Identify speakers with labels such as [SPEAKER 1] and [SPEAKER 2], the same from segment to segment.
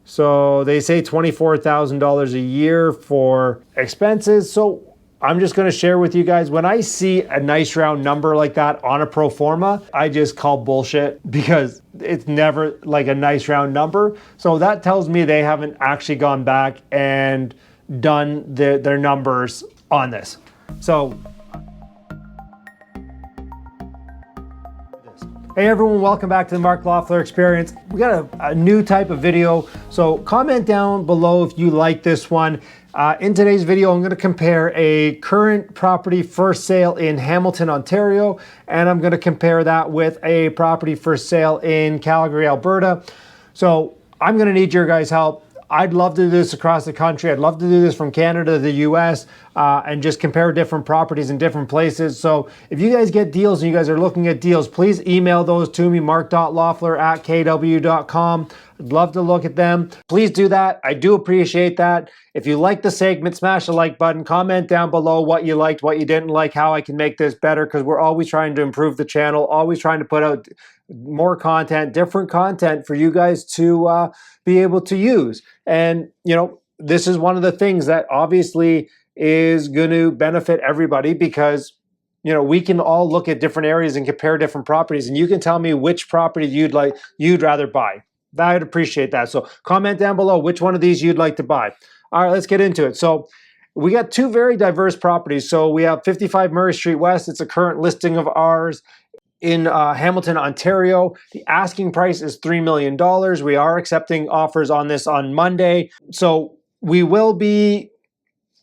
[SPEAKER 1] So they say $24,000 a year for expenses. So I'm just going to share with you guys, when I see a nice round number like that on a pro forma, I just call bullshit because it's never like a nice round number. So that tells me they haven't actually gone back and done their numbers on this. So hey everyone, welcome back to the Mark Loeffler Experience. We got a new type of video, so comment down below if you like this one. In today's video, I'm going to compare a current property for sale in Hamilton, Ontario, and I'm going to compare that with a property for sale in Calgary, Alberta. So I'm going to need your guys' help. I'd love to do this across the country. I'd love to do this from Canada to the US and just compare different properties in different places. So if you guys get deals and you guys are looking at deals, please email those to me, mark.loeffler@kw.com. I'd love to look at them. Please do that. I do appreciate that. If you like the segment, smash the like button. Comment down below what you liked, what you didn't like, how I can make this better, because we're always trying to improve the channel, always trying to put out more content, different content for you guys to be able to use. And, you know, this is one of the things that obviously is going to benefit everybody because, you know, we can all look at different areas and compare different properties, and you can tell me which property you'd rather buy. I'd appreciate that. So comment down below which one of these you'd like to buy. All right, let's get into it. So we got two very diverse properties. So we have 55 Murray Street West. It's a current listing of ours in Hamilton, Ontario. The asking price is $3 million. We are accepting offers on this on Monday. So we will be,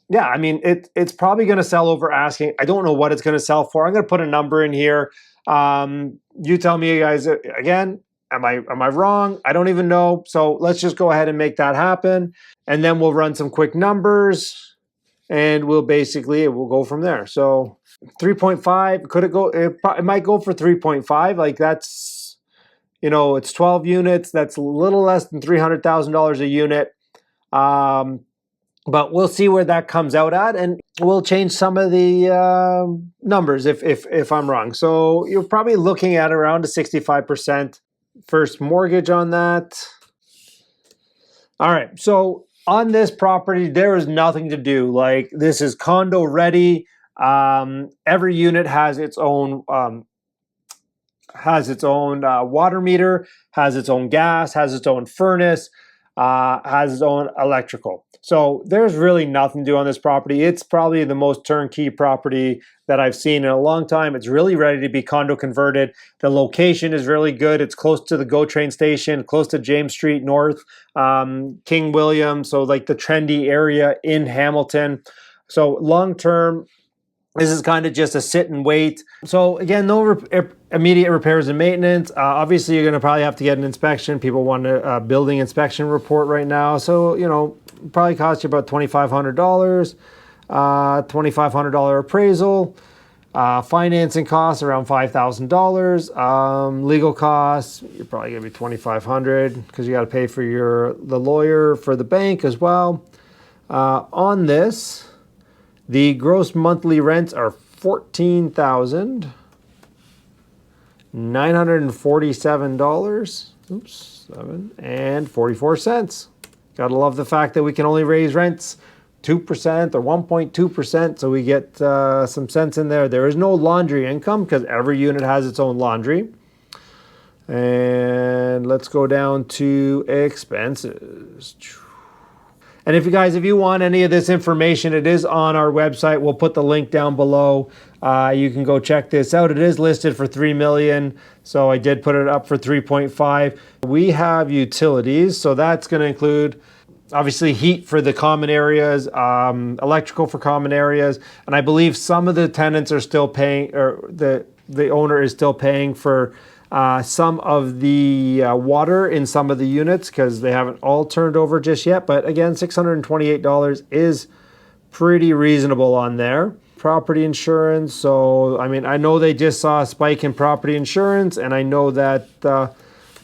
[SPEAKER 1] yeah, I mean, it's probably going to sell over asking. I don't know what it's going to sell for. I'm going to put a number in here. You tell me, guys, again, am I wrong? I don't even know. So let's just go ahead and make that happen. And then we'll run some quick numbers and we'll go from there. So 3.5, could it go? It might go for 3.5. Like that's, you know, it's 12 units. That's a little less than $300,000 a unit. But we'll see where that comes out at, and we'll change some of the numbers if I'm wrong. So you're probably looking at around a 65% first mortgage on that. All right, so on this property, there is nothing to do. Like, this is condo ready. Every unit has its own water meter, has its own gas, has its own furnace, has its own electrical. So there's really nothing to do on this property. It's probably the most turnkey property that I've seen in a long time. It's really ready to be condo converted. The location is really good. It's close to the GO train station, close to James Street North, King William. So like the trendy area in Hamilton. So long term, this is kind of just a sit and wait. So again, no immediate repairs and maintenance. Obviously, you're going to probably have to get an inspection. People want a building inspection report right now. So, you know, probably cost you about $2,500, $2,500 appraisal. Financing costs around $5,000. Legal costs, you're probably going to be $2,500 because you got to pay for the lawyer for the bank as well. On this, the gross monthly rents are $14,947. Gotta love the fact that we can only raise rents 2% or 1.2%, so we get some cents in there. There is no laundry income because every unit has its own laundry. And let's go down to expenses. And if you want any of this information, it is on our website. We'll put the link down below. You can go check this out. It is listed for $3 million, so I did put it up for 3.5. We have utilities, so that's going to include obviously heat for the common areas, electrical for common areas, and I believe some of the tenants are still paying, or the owner is still paying for some of the water in some of the units because they haven't all turned over just yet. But again, $628 is pretty reasonable on there. Property insurance. So, I mean, I know they just saw a spike in property insurance, and I know that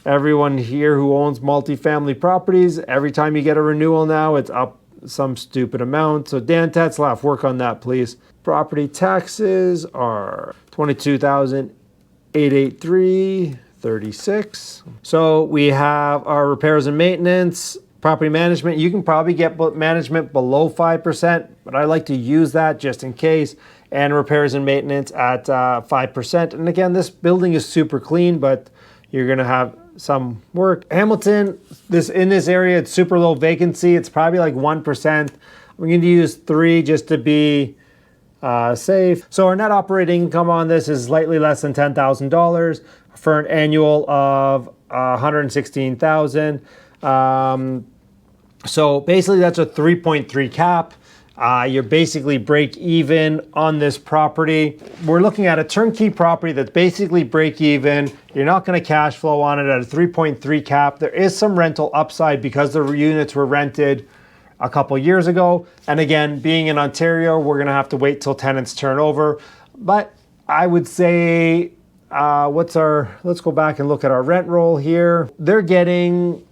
[SPEAKER 1] everyone here who owns multifamily properties, every time you get a renewal now, it's up some stupid amount. So Dan Tetzlaff, work on that, please. Property taxes are $22,883.36. So we have our repairs and maintenance. Property management, you can probably get management below 5%, but I like to use that just in case. And repairs and maintenance at 5%. And again, this building is super clean, but you're gonna have some work. Hamilton, in this area, it's super low vacancy. It's probably like 1%. We're going to use 3 just to be safe. So our net operating income on this is slightly less than $10,000 for an annual of $116,000. So basically that's a 3.3 cap. You're basically break even on this property. We're looking at a turnkey property that's basically break even. You're not going to cash flow on it at a 3.3 cap. There is some rental upside because the units were rented a couple years ago. And again, being in Ontario, we're going to have to wait till tenants turn over. But I would say, let's go back and look at our rent roll here. They're getting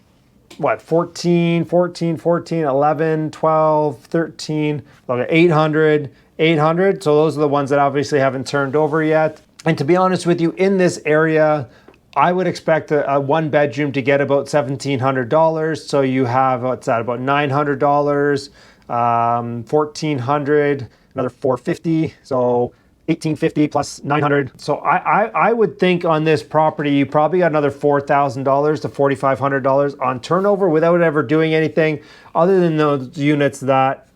[SPEAKER 1] what, 14, 11, 12, 13, 800. So those are the ones that obviously haven't turned over yet. And to be honest with you, in this area, I would expect a 1 bedroom to get about $1,700. So you have, what's that, about $900, $1,400, another $450. So $1,850 plus $900. So I would think on this property, you probably got another $4,000 to $4,500 on turnover without ever doing anything other than those units that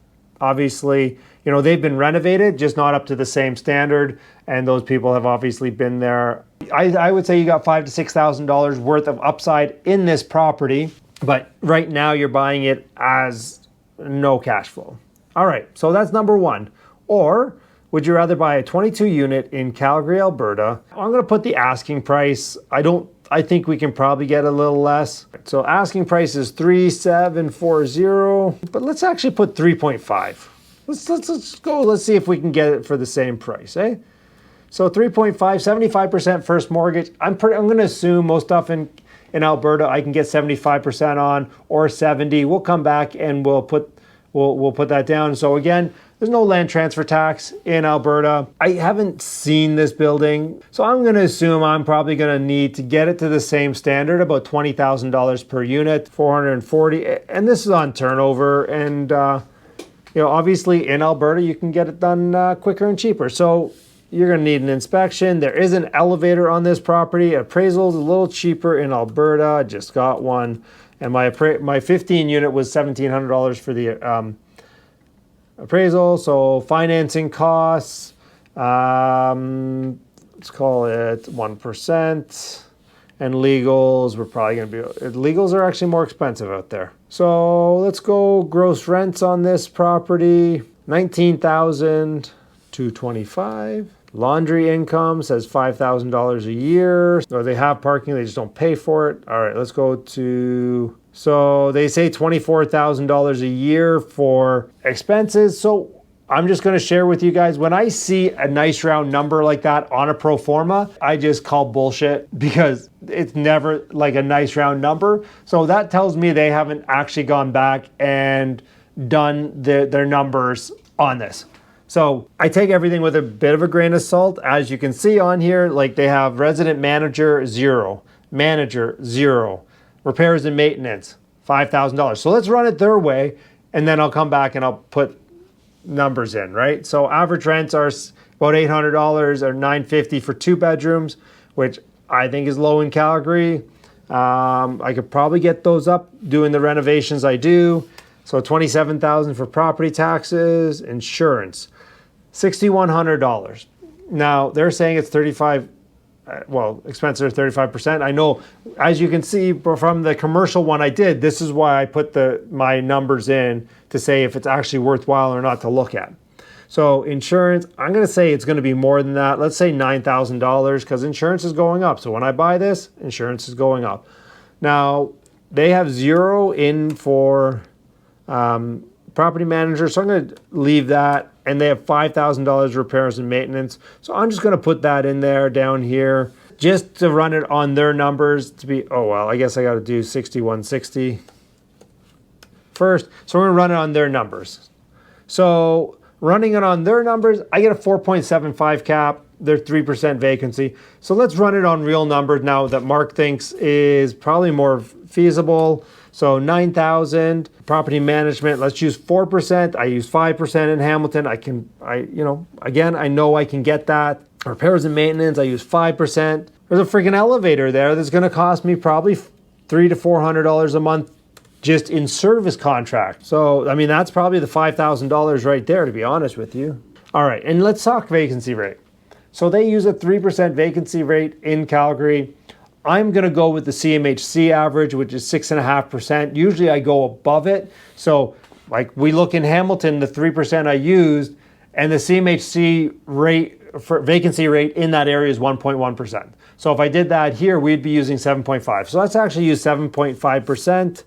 [SPEAKER 1] obviously, they've been renovated, just not up to the same standard. And those people have obviously been there. I would say you got $5,000 to $6,000 worth of upside in this property, but right now you're buying it as no cash flow. All right, so that's number 1. Or would you rather buy a 22 unit in Calgary, Alberta? I'm going to put the asking price. I think we can probably get a little less. So asking price is 3,740, but let's actually put 3.5. Let's go. Let's see if we can get it for the same price, eh? So 3.5, 75% first mortgage. I'm going to assume most stuff in Alberta I can get 75% on, or 70. We'll come back and we'll put that down. So again, there's no land transfer tax in Alberta. I haven't seen this building, so I'm going to assume I'm probably going to need to get it to the same standard, about $20,000 per unit, 440, and this is on turnover. And obviously in Alberta you can get it done quicker and cheaper. So you're going to need an inspection. There is an elevator on this property. Appraisal is a little cheaper in Alberta. I just got one, and my 15 unit was $1,700 for the appraisal. So financing costs, let's call it 1%, and legals, we're probably going to be, legals are actually more expensive out there. So let's go gross rents on this property, $19,225. Laundry income says $5,000 a year. Or they have parking, they just don't pay for it. All right, let's go to, so they say $24,000 a year for expenses. So I'm just going to share with you guys, when I see a nice round number like that on a pro forma, I just call bullshit, because it's never like a nice round number. So that tells me they haven't actually gone back and done their numbers on this. So I take everything with a bit of a grain of salt. As you can see on here, like they have resident manager, 0, manager, 0, repairs and maintenance, $5,000. So let's run it their way, and then I'll come back and I'll put numbers in, right? So average rents are about $800 or $950 for 2 bedrooms, which I think is low in Calgary. I could probably get those up doing the renovations I do. So $27,000 for property taxes, insurance, $6,100. Now they're saying it's 35. Expenses are 35%. I know, as you can see from the commercial one I did, this is why I put my numbers in to say if it's actually worthwhile or not to look at. So insurance, I'm going to say it's going to be more than that. Let's say $9,000, because insurance is going up. So when I buy this, insurance is going up. Now they have 0 in for property manager, so I'm going to leave that. And they have $5,000 repairs and maintenance. So I'm just going to put that in there down here just to run it on their numbers to be, I guess I got to do 6160 first. So we're going to run it on their numbers. So running it on their numbers, I get a 4.75 cap. their 3% vacancy. So let's run it on real numbers now that Mark thinks is probably more feasible. So 9,000 property management, let's use 4%. I use 5% in Hamilton. Again, I know I can get that. Repairs and maintenance, I use 5%. There's a freaking elevator there that's going to cost me probably $300 to $400 a month just in service contract. So, I mean, that's probably the $5,000 right there, to be honest with you. All right, and let's talk vacancy rate. So they use a 3% vacancy rate in Calgary. I'm going to go with the CMHC average, which is 6.5%. Usually I go above it. So like we look in Hamilton, the 3% I used, and the CMHC rate for vacancy rate in that area is 1.1%. So if I did that here, we'd be using 7.5. So let's actually use 7.5%.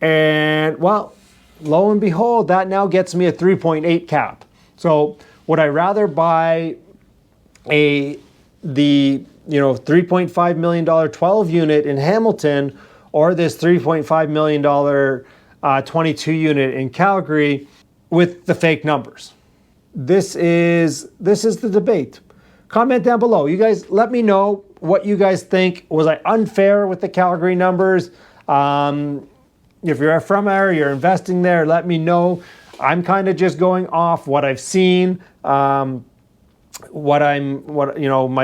[SPEAKER 1] And well, lo and behold, that now gets me a 3.8 cap. So would I rather buy the $3.5 million 12 unit in Hamilton or this $3.5 million 22 unit in Calgary with the fake numbers? This is the debate. Comment down below. You guys let me know what you guys think. Was I unfair with the Calgary numbers? If you're from there, you're investing there, let me know. I'm kind of just going off what I've seen, my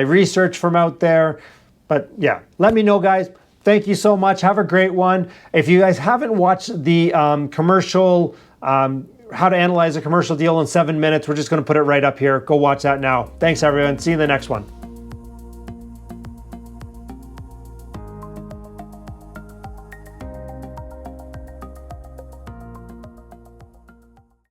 [SPEAKER 1] research from out there. But yeah, let me know, guys. Thank you so much. Have a great one. If you guys haven't watched the commercial, how to analyze a commercial deal in 7 minutes, we're just going to put it right up here. Go watch that now. Thanks, everyone. See you in the next one.